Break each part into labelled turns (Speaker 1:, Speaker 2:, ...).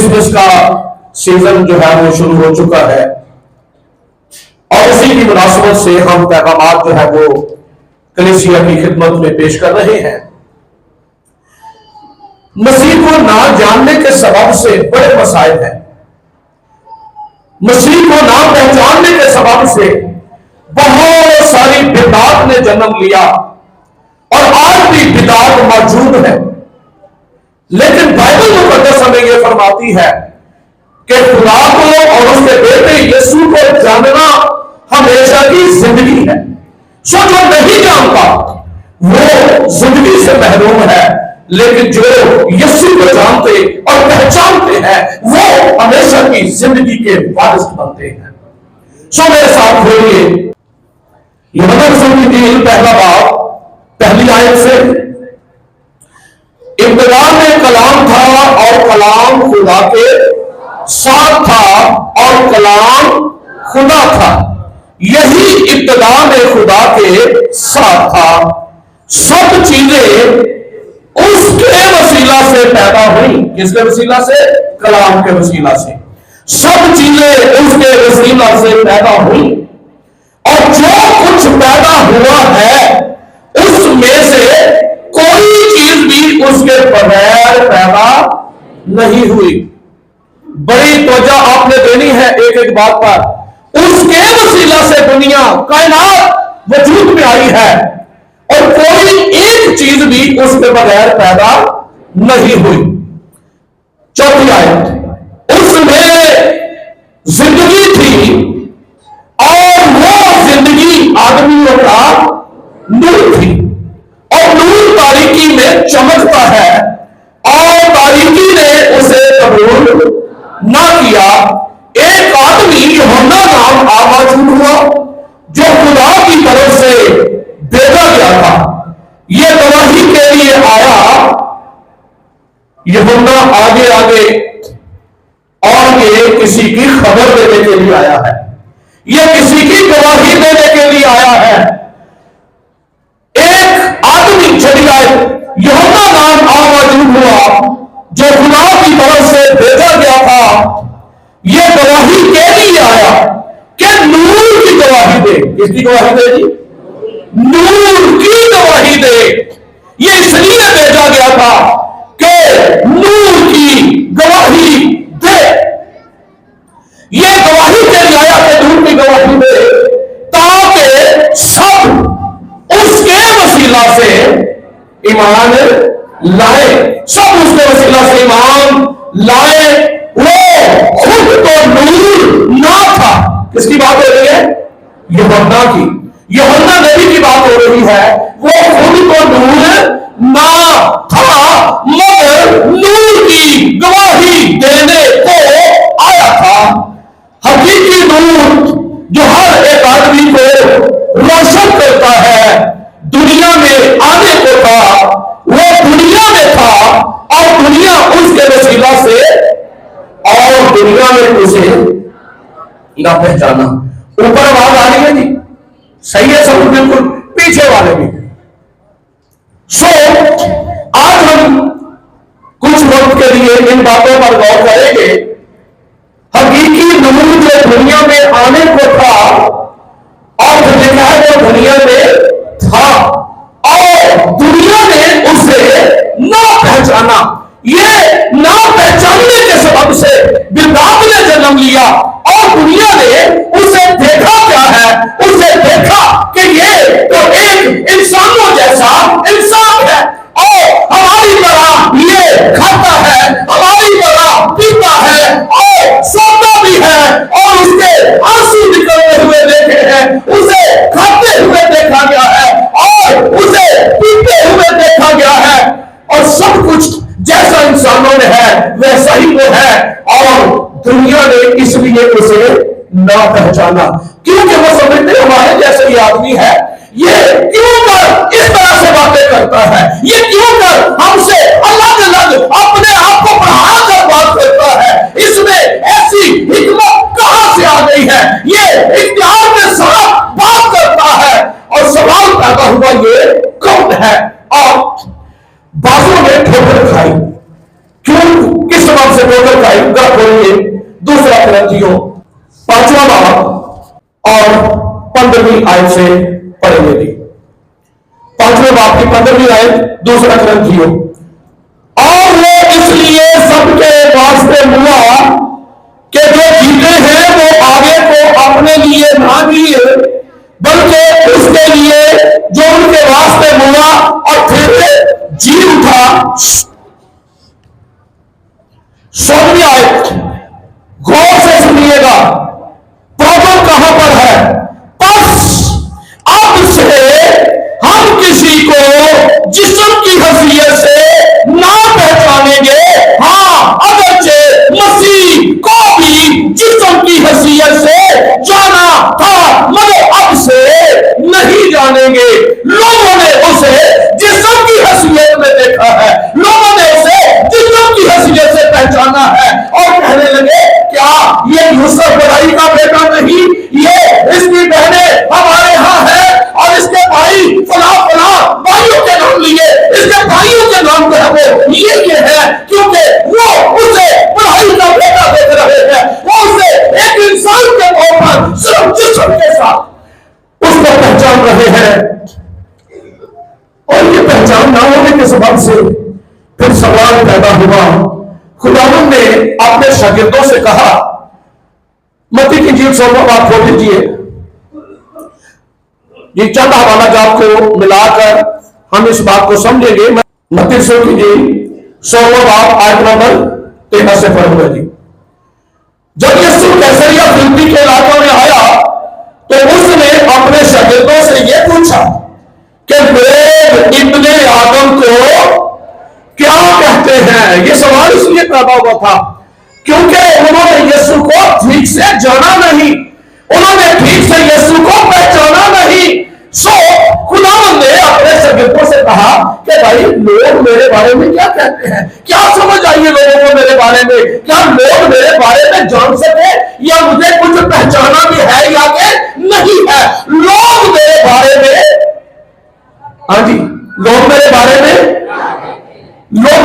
Speaker 1: Christmas का season जो है वो शुरू हो चुका है और उसी की मुनासबत से हम पैगाम जो है वो कलीसिया की खिदमत में पेश कर रहे हैं। मसीह को ना जानने के सबब से बड़े मसाइल हैं। मसीह को ना पहचानने के सबब से बहुत सारी बिदात ने जन्म लिया और आज भी बिदात मौजूद है। लेकिन बाइबल मुकद्दस हमें यह फरमाती है कि खुदा को और उसके बेटे यीशु को जानना हमेशा की जिंदगी है। सो जो नहीं जानता वो जिंदगी से महरूम है, लेकिन जो यीशु को जानते और पहचानते हैं वो हमेशा की जिंदगी के वारिस बनते हैं। सो मेरे साथ बोलिए यूहन्ना रसूल की इंजील पहला बाब पहली आयत से, इब्तिदा में कलाम था और कलाम खुदा के साथ था और कलाम खुदा था। यही इब्तिदा में खुदा के साथ था। सब चीजें उसके वसीला से पैदा हुई। किसके वसीला से? कलाम के वसीला से। सब चीजें उसके वसीला से पैदा हुई और जो कुछ पैदा हुआ है उसमें से कोई चीज भी उसके बगैर पैदा नहीं हुई। बड़ी तवज्जो आपने देनी है एक एक बात पर। उसके वसीला से दुनिया कायनात वजूद में आई है और कोई एक चीज भी उसके बगैर पैदा नहीं हुई। चौथी आयत, उसमें जिंदगी थी और वो जिंदगी आदमियों का नूर थी और नूर तारीकी में चमकता है और तारीकी ने उसे कबूल ना किया। एक आदमी यूहन्ना नाम मौजूद हुआ जो खुदा की तरफ से भेजा गया था। यह गवाही के लिए आया। यूहन्ना आगे आगे और ये किसी की खबर देने के लिए आया है, यह किसी की गवाही देने के लिए आया है। एक आदमी चली आए, यूहन्ना नाम मौजूद हुआ जो खुदा की तरफ से भेजा गया था। यह गवाही के लिए आया कि नूर की गवाही दे। किसकी गवाही दे जी? नूर की गवाही दे। यह इसलिए भेजा गया था कि नूर की गवाही दे। यह गवाही के लिए आया कि नूर की गवाही दे ताकि सब उसके वसीला से ईमान लाए। सब उसके वसीला से ईमान लाए। वो खुद तो नूर ना था। किसकी बात हो रही है? यूहन्ना की। यूहन्ना नबी की बात हो रही है। वो खुद तो नूर ना था मगर नूर की गवाही देने को आया था। हकीकी नूर जो हर एक आदमी को रोशन करता है दुनिया में आने को था। वो दुनिया में था और दुनिया उसके वसीला से और दुनिया में उसे ना पहचाना। ऊपर आवाज आ रही है जी? सही है सब? बिल्कुल। पीछे वाले भी। सो आज हम कुछ वक्त के लिए इन बातों पर गौर करेंगे। हकीकी नूर जो दुनिया में आने को था और लिखा है वो दुनिया में था और दुनिया ने उसे ना पहचाना। ये ना पहचानने के सबब से बिदात ने जन्म लिया और दुनिया ने उसे देखा क्या है? उसे देखा कि ये तो एक इंसानों जैसा इंसान है और हमारी तरह ये खाता है, हमारी तरह पीता है और सोता भी है और उसके आंसू निकलते हुए देखे हैं, उसे खाते हुए देखा गया है और उसे पीते हुए देखा गया है और सब कुछ जैसा इंसानों ने है वैसा ही वो है और दुनिया ने इसलिए उसे ना पहचाना क्योंकि वो समझते हमारे जैसे ही आदमी है। ये क्यों कर इस तरह से बातें करता है? ये क्यों कर हमसे अलग अलग अपने आप को बढ़ा कर बात करता है? इसमें ऐसी हिकमत कहां से आ गई है? ये इख्तियार के साथ बात करता है और सवाल पैदा हुआ ये कौन है? और बाजू में ठोकर खाई। क्यों? किस सबब से ठोकर खाई? खोलिए दूसरा कुरिन्थियों 5वां बाब और 15वीं आयत से पढ़ेंगे जी। 5वें बाब की 15वीं आयत, दूसरा कुरिन्थियों। और वो इसलिए सबके वास्ते हुआ कि जो जीते हैं वो आगे को अपने लिए ना जिए, बल्कि उसके लिए जो उनके वास्ते हुआ और फिर जी उठा। 16वीं आयत गौर से सुनिएगा, प्रॉब्लम कहां पर है। बस अब से हम किसी को जिस्म की हैसियत से ना पहचानेंगे। हाँ, अगरचे मसीह को भी जिस्म की हैसियत से जाना था, मगर अब से नहीं जानेंगे। लोगों ने उसे जिस्म की हैसियत में देखा है, लोगों ने उसे जिस्म की हैसियत से पहचाना है और कहने लगे क्या ये यूसुफ बड़ाई का बेटा नहीं, ये इसकी बहनें हमारे यहाँ है और इसके भाई फला फला भाइयों के नाम लिए, इसके भाइयों के नाम है वो ये है, क्योंकि वो उसे बड़ाई का बेटा देख रहे हैं। वो उसे एक इंसान के तौर पर सिर्फ जिस्म के साथ उसको पहचान रहे हैं। और ये पहचान ना होने के सबब से फिर सवाल पैदा हुआ। खुदावंद ने अपने शागिर्दों से कहा, मत्ती की इंजील 16वां बाब खोल लीजिए। ये चंद हवाला जात को मिलाकर हम इस बात को समझेंगे। मत्ती की इंजील 16वां बाब आयत नंबर 13 से पढ़ूंगा जी। जब यीशु कैसरिया फिलिप्पी के इलाकों में आया तो उसने अपने शागिर्दों से यह पूछा कि लोग इब्ने आदम को क्या कहते हैं। यह सवाल इसलिए पैदा हुआ था क्योंकि उन्होंने यीशु को ठीक से जाना नहीं, उन्होंने ठीक से यीशु को पहचाना नहीं। सो खुदावंद ने अपने शागिर्दों से कहा कि भाई लोग मेरे बारे में क्या कहते हैं, क्या समझ आइए लोगों को मेरे बारे में, क्या लोग मेरे बारे में जान सके या मुझे कुछ पहचाना भी है या कि नहीं है। लोग मेरे बारे में, हाँ जी, लोग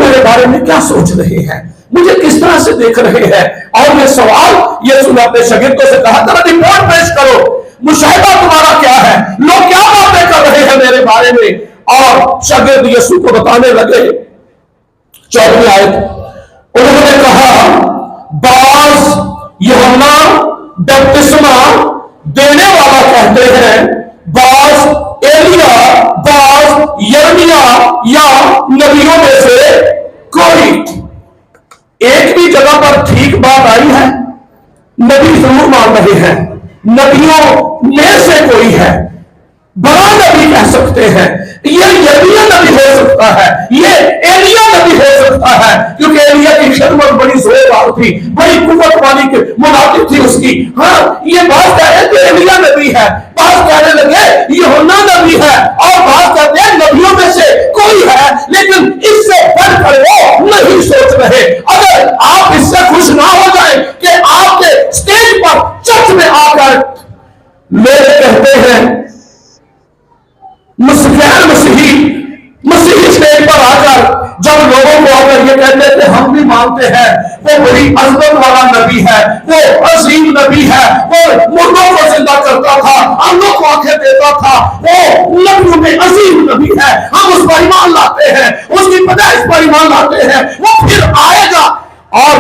Speaker 1: मेरे बारे में क्या सोच रहे हैं, मुझे किस तरह से देख रहे हैं। और ये सवाल यीशु ने अपने शागिर्दों से कहा, जरा रिपोर्ट पेश करो, मुशाहिदा तुम्हारा क्या है, लोग क्या बातें कर रहे हैं मेरे बारे में। और शागिर्द यीशु को बताने लगे। 14वीं आयत, उन्होंने कहा, बाज यूहन्ना बपतिस्मा देने वाला कहते हैं, बाज एलिया, बाज यिर्मयाह या नबियों में से कोई। एक भी जगह पर ठीक बात आई है, नबी जरूर मान रहे हैं, नबियों में से कोई है, बड़ा नबी कह सकते हैं, ये यर्मिया नबी हो सकता है, ये एलिया नबी हो सकता है, क्योंकि एलिया की खिदमत बड़ी जोरदार थी, बड़ी कुव्वत वाली मुनाफिक थी उसकी। हाँ, ये बात कह रहे थे एलिया नबी है, बात कहने लगे यूहन्ना नबी है, और बात कहते हैं नबियों में से कोई है, लेकिन इससे बढ़कर वो नहीं सोच रहे। अगर आप इससे खुश ना हो जाए कि आपके स्टेज पर चर्च में आकर लोग कहते हैं मसीही स्टेज पर आकर जब लोगों को आकर ये कहते थे हम भी मानते हैं वो बड़ी अजमत वाला नबी है, वो अजीम नबी है, वो मुर्दों को जिंदा करता था, अंधों को आंखें देता था, वो नबियों में अजीम नबी है, हम उस पर ईमान लाते हैं, उसकी पैदाइश पर ईमान लाते हैं, वो फिर आएगा। और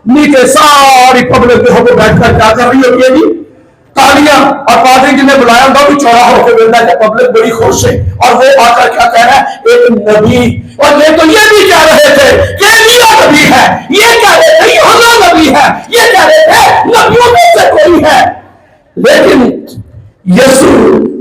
Speaker 1: नीचे सारी पब्लिक होकर बैठकर क्या कर रही होती है जी, तालियां, और पादरी जी ने बुलाया था भी चौड़ा होकर मिलता है, पब्लिक बड़ी खुश है। और वो आकर क्या कह रहा है, एक नबी। और ये तो ये भी कह रहे थे कि एलिया नबी है, ये कह रहे थे यूहन्ना नबी है, ये कह रहे थे नबियों में से कोई है। लेकिन यीशु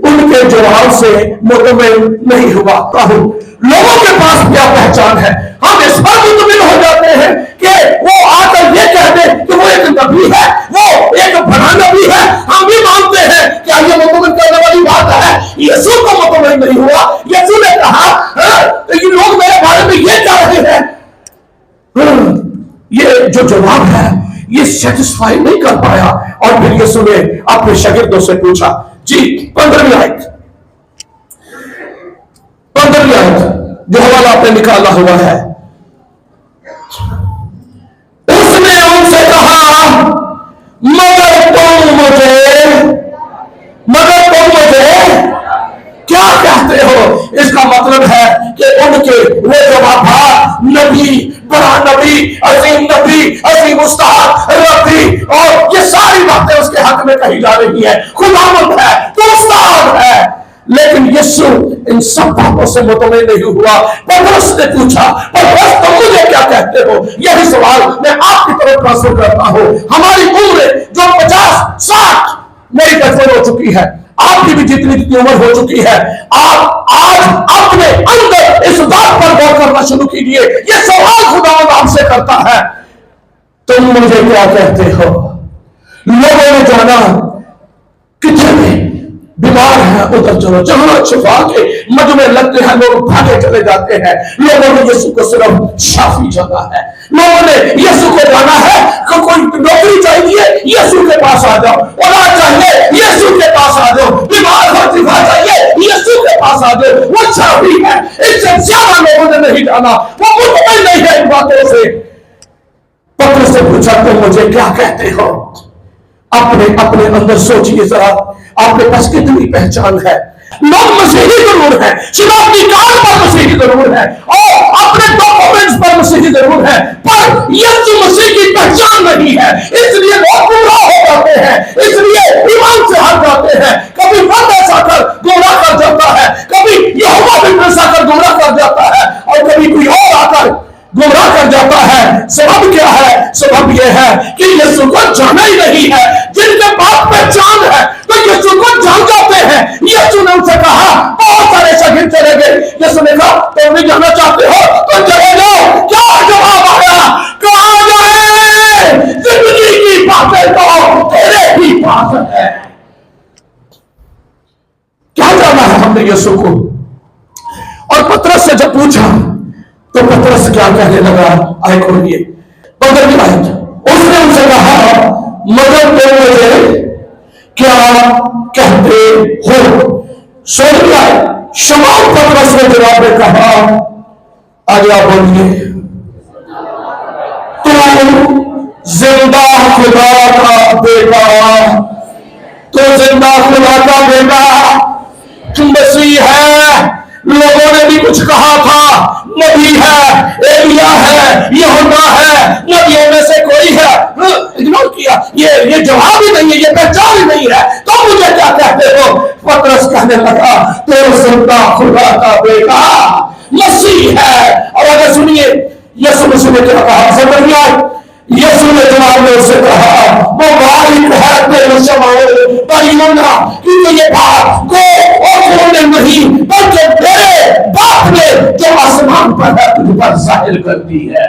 Speaker 1: उनके जवाब से मुतमिन नहीं हुआ। कहूं लोगों के पास क्या पहचान है, हम इस पर मुतमिन हो जाते हैं कि वो आकर ये कह दे कि वो एक नबी है, वो एक बड़ा नबी है, हम भी मानते हैं। क्या ये मुतमिन करने वाली बात है? यीशु को मुतमिन नहीं हुआ। यीशु ने कहा ये लोग मेरे बारे में ये कह रहे हैं। ये जो जवाब है ये सेटिस्फाई नहीं कर पाया। और फिर यीशु ने अपने शागिर्दों से पूछा जी, 15वीं आयत जो हवाला आपने निकाला हुआ है, उसने उनसे इसका मतलब है कि उनके वो जवाब नबी, बड़ा नबी, अजीम उस्ताद, रबी और ये सारी बातें उसके हक में कही जा रही है। खुदावंद है तो उस्ताद है। लेकिन यीशु इन सब बातों से मुतमईन नहीं हुआ। पतरस ने पूछा, पतरस तुम मुझे क्या कहते हो? यही सवाल मैं आपकी तरफ ट्रांसफर करता हूं। हमारी उम्र जो 50-60 मेरी बचपन हो चुकी है, आपकी भी जितनी उम्र हो चुकी है, आप आज अपने अंदर इस बात पर गौर करना शुरू कीजिए। यह सवाल खुदावंद आपसे करता है, तुम मुझे क्या कहते हो? लोगों ने जाना कितने बीमार है उधर चलो, जहां शिफा के मजमे लगते हैं लोग भागे चले जाते हैं। लोगों ने यीशु को सिर्फ शाफी जाना है, लोगों ने यीशु को जाना है कि कोई नौकरी चाहिए यीशु के पास आ जाओ, औलाद चाहिए यीशु के पास आ जाओ, बीमार हो शिफा चाहिए यीशु के पास आ जाओ, वो शाफी है। इससे ज्यादा लोगों ने नहीं जाना, वो मुतमईन नहीं है इन बातों से। पतरस से पूछा, तुम मुझे क्या कहते हो? अपने अपने अंदर सोचिए जरा, आपके पास कितनी पहचान है। लोग मसीही जरूर है, शिनाख्ती कार्ड पर मसीही जरूर है और अपने डॉक्यूमेंट्स पर मसीही जरूर है, पर यीशु मसीह की पहचान नहीं है। इसलिए लोग गुमराह हो जाते हैं, इसलिए ईमान से हट जाते हैं। कभी मर्द आकर गुमराह कर जाता है, कभी यहोवा विटनेस आकर गुमराह कर जाता है और कभी कोई और आकर गुमराह कर जाता है। सबब क्या है? सबब यह है कि यीशु को जाना ही नहीं है। जिनके पास पहचान है तो यीशु को जान जाते हैं। यीशु ने उनसे कहा, बहुत सारे शागिर्द चले गए। यीशु ने कहा, तुम भी जाना चाहते हो तो चले जाओ। क्या जवाब आया? कहा जाए जिंदगी की बातें तो तेरे ही पास है। क्या जाना है हमने यीशु को? और पतरस से जब पूछा तो पतरस क्या कहने लगा? आए खोलिए 15वीं आयत। उसने उनसे कहा, मगर तुम मुझे क्या कहते हो? 16वीं आयत। शमौन पतरस ने जवाब में कहा, आगे आप बोलिए, तू जिंदा खुदा का बेटा, तू जिंदा खुदा का बेटा, तू मसीह है। लोगों ने भी कुछ कहा था, नबी है, एलिया है, यूहन्ना है, नबियों में से कोई है। इग्नोर किया, ये जवाब ही नहीं है, ये पहचान ही नहीं है, तो मुझे क्या कहते हो? पतरस कहने लगा, तो जिंदा खुदा का बेटा मसीह है। और आगे सुनिए यीशु मसीह ने क्या कहा? समझिए, यीशु ने जवाब में उससे कहा, मुबारक है तेरे शमौन बरयोना, क्योंकि ये बात को और ने नहीं बल्कि तेरे बाप ने जो आसमान पर है तुझ पर जाहिर कर दी है।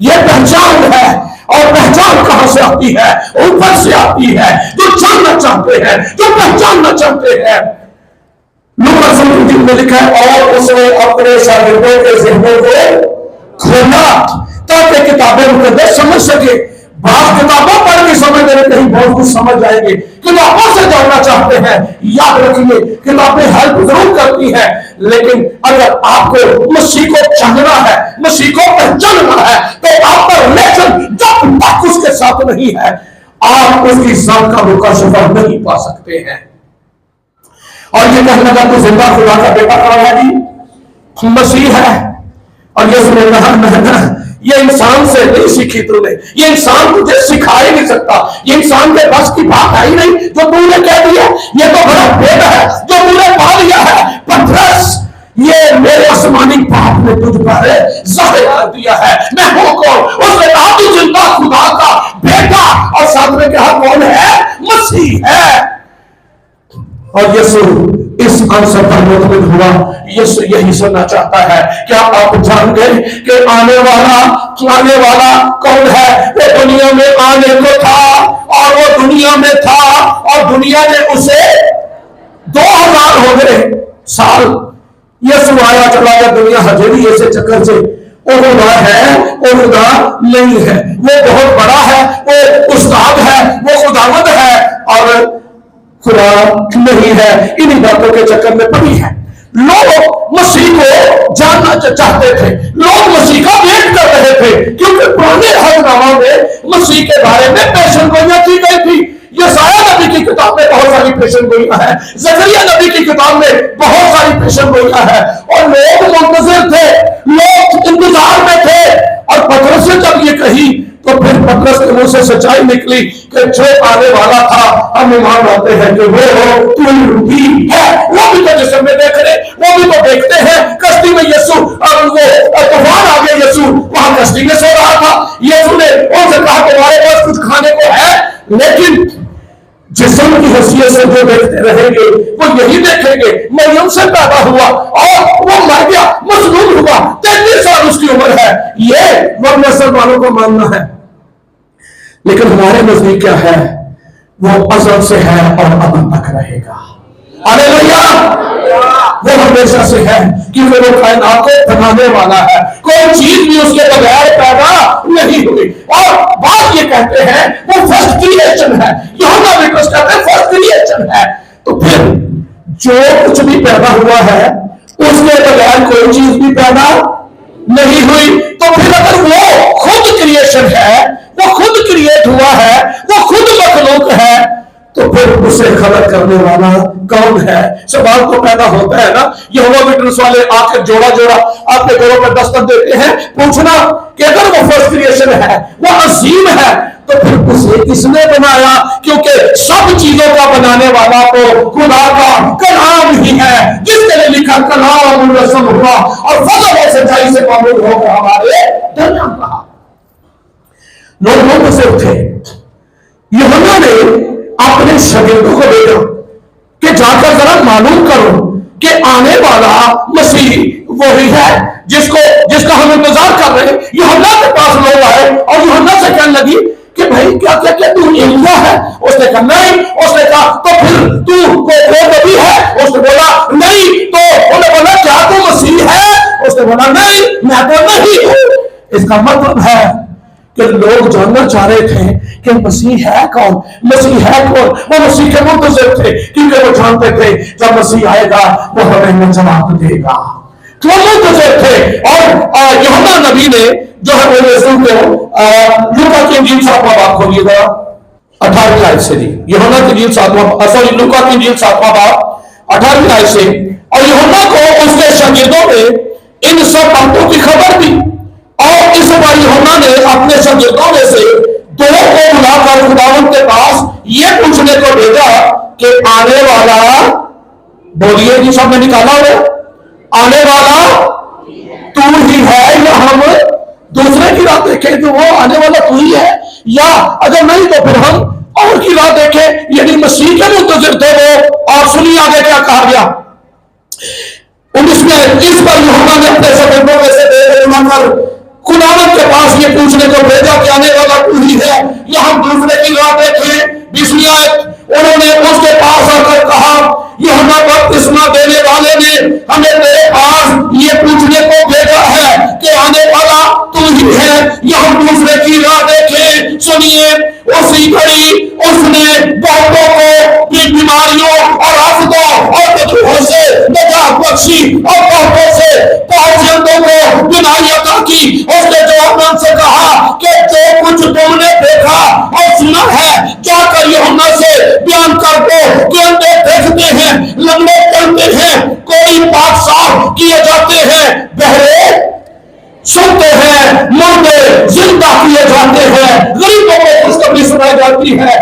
Speaker 1: ये पहचान है, और पहचान कहां से आती है? ऊपर से आती है। जो जानना चाहते हैं, जो पहचानना चाहते हैं। लूका सुसमाचार में लिखा है, और उसने अपने शागिर्दों के ज़हनों को खोला ताकि किताबें मुकद्दस समझ सके। बात किताबों पढ़ के समझ में नहीं, बहुत कुछ समझ जाएंगे। किताबों से जानना चाहते हैं, याद रखिए किताबें हेल्प जरूर करती है, लेकिन अगर आपको मसीह को जानना है, मसीह को पहचानना है, तो आपका रिलेशन जब तक उसके साथ नहीं है, आप उसकी जात का रुका शुफा नहीं पा सकते हैं। और ये कहने लगा, तो जिंदा खुदा का बेटा कौन है जी? मसीह है। और यीशु ने कहा, ये इंसान से नहीं सीखी तूने, ये इंसान तुझे सिखा ही नहीं सकता, ये इंसान के बस की बात आई नहीं जो तूने कह दिया। ये तो बड़ा भेद है जो तूने पा लिया है। पतरस, ये मेरे आसमानी बाप ने तुझ पर जाहिर कर दिया है, मैं हूं कौन? उसने कहा, तू जिंदा खुदा का बेटा, और साथ में कहा कौन है? मसीह है। और यीशु इस आंसर पर मुतमिन हुआ। यीशु यही सुनना चाहता है। क्या आप जान गए कि आने वाला कौन है? वो दुनिया में आने को था, और वो दुनिया में था, और दुनिया ने उसे 2000 हो गए साल। यीशु आया चला गया, दुनिया हजेरी ऐसे चक्कर से खुदा है और खुदा नहीं है। वो बहुत बड़ा है, वो उस्ताद है, वो खुदावंद है, और खुदा नहीं है। इन्हीं बातों के चक्कर में पड़ी है। लोग मसीह को जानना चाहते थे, लोग मसीह का वेट कर रहे थे, क्योंकि पुराने हज़नामा में मसीह के बारे में पेशन गोइयां की गई थी। यशायाह नबी की किताब में बहुत सारी पेशन गोइयां हैं, जकरिया नबी की किताब में बहुत सारी पेशन गोइयां हैं, और लोग मुंतजिर थे, लोग इंतजार में थे। और पतरस ने जब ये कही तो फिर पतरस के मुंह से सच्चाई निकली कि जो आने वाला था हम ईमान लाते हैं कि वो तू ही है। वो भी तो जिस्म में देख रहे, वो भी तो देखते हैं। कश्ती में यीशु, और वो तूफान आ गया, यीशु वहां कश्ती में सो रहा था। यीशु ने उनसे कहा तुम्हारे पास कुछ खाने को है, लेकिन जिस्म की हैसियत से जो देखते रहेंगे वो यही देखेंगे मरियम से पैदा हुआ और वो मर गया, मजलूम हुआ, 33 साल उसकी उम्र है। ये वह वालों को मानना है। लेकिन हमारे नजदीक क्या है, वो अज़ल से है और अदम तक रहेगा। हालेलुया, वो हमेशा से है क्योंकि वो कायनात को बनाने वाला है। कोई चीज भी उसके बगैर पैदा नहीं हुई। और बात ये कहते हैं वो फर्स्ट क्रिएशन है, यूहन्ना विटनेस कहते हैं फर्स्ट क्रिएशन है। तो फिर जो कुछ भी पैदा हुआ है उसके बगैर कोई चीज भी पैदा नहीं हुई। तो फिर अगर वो खुद क्रिएशन है, वो खुद क्रिएट हुआ है, वो खुद मखलूक है, तो फिर उसे खबर करने वाला कौन है? सवाल तो पैदा होता है ना। यहोवा विटनेस वाले आकर जोड़ा जोड़ा आपके घरों पर दस्तक देते हैं, पूछना कि अगर वो फर्स्ट क्रिएशन है, वो अजीम है, तो फिर उसे किसने बनाया? क्योंकि सब चीजों का बनाने वाला तो खुदा का कलाम ही है, जिसके लिए लिखा कलाम रसम हुआ और फजल और सच्चाई से मामूल होकर हमारे दरमियान रहा। लोग से उठे, यूहन्ना ने अपने शागिर्दों को भेजा कि जाकर जरा मालूम करो कि आने वाला मसीह वही है जिसका हम इंतजार कर रहे हैं। यूहन्ना के पास लोग आए और यूहन्ना से कहने लगी कि भाई क्या क्या क्या तू एलिया है? उसने कहा नहीं। उसने कहा तो फिर तू कोई नबी है? उसने बोला नहीं। तो उन्होंने बोला क्या तू मसीह है? उसने बोला नहीं, मैं तो नहीं हूं। इसका मतलब है कि लोग जानना चाह रहे थे कि मसीह है कौन, मसीह है कौन। वो मसीह के मुंतज़िर थे क्योंकि वो जानते थे जब मसीह आएगा वो हमें जवाब देगा। तो मुंतज़िर थे। और यूहन्ना नबी ने जो है वो यीशु को लूका की इंजील 7वां बाब खोलिएगा 18वीं आयत से जी। यूहन्ना की इंजील 7वां लूका की इंजील 7वां बाब 18वीं आयत से। और यूहन्ना को उसके शागिर्दों ने इन सब बातों की खबर दी और इस बार यूहन्ना ने अपने शागिर्दों में से 2 को बुलाकर खुदावंद के पास ये पूछने को भेजा कि आने वाला, बोलिए जी, सब ने निकाला हो, आने वाला तू ही है या हम दूसरे की राह देखें? तो वो आने वाला तू ही है, या अगर नहीं तो फिर हम और की राह देखें? यानी मसीह के मुंतज़िर थे वो। और सुनिए आगे क्या कहा गया 19 में। इस पर यूहन्ना ने अपने शागिर्दों में से खुदावंद के पास ये पूछने को भेजा कि आने वाला तू ही है या हम दूसरे की राह देखें? 20वीं आयत, उन्होंने उसके पास आकर कहा यूहन्ना बपतिस्मा देने वाले ने हमें तेरे पास ये पूछने को भेजा है कि आने वाला तू ही है या हम दूसरे की राह देखें? सुनिए, उसी घड़ी उसने बहुतों को बीमारियों और आफतों और तकलीफों से निजात बख्शी और बहुतों से पहुंचों को बीमारी अता की। उसने जवाब से कहा कि जो कुछ तुमने देखा और सुना है जाकर यूहन्ना से बयान कर दो कि अंधे देखते हैं, लंगड़े चलते हैं, कोई पाप साफ किए जाते हैं, बहरे सुनते हैं, मुर्दे जिंदा किए जाते हैं, गरीबों को खुशखबरी सुनाई जाती है।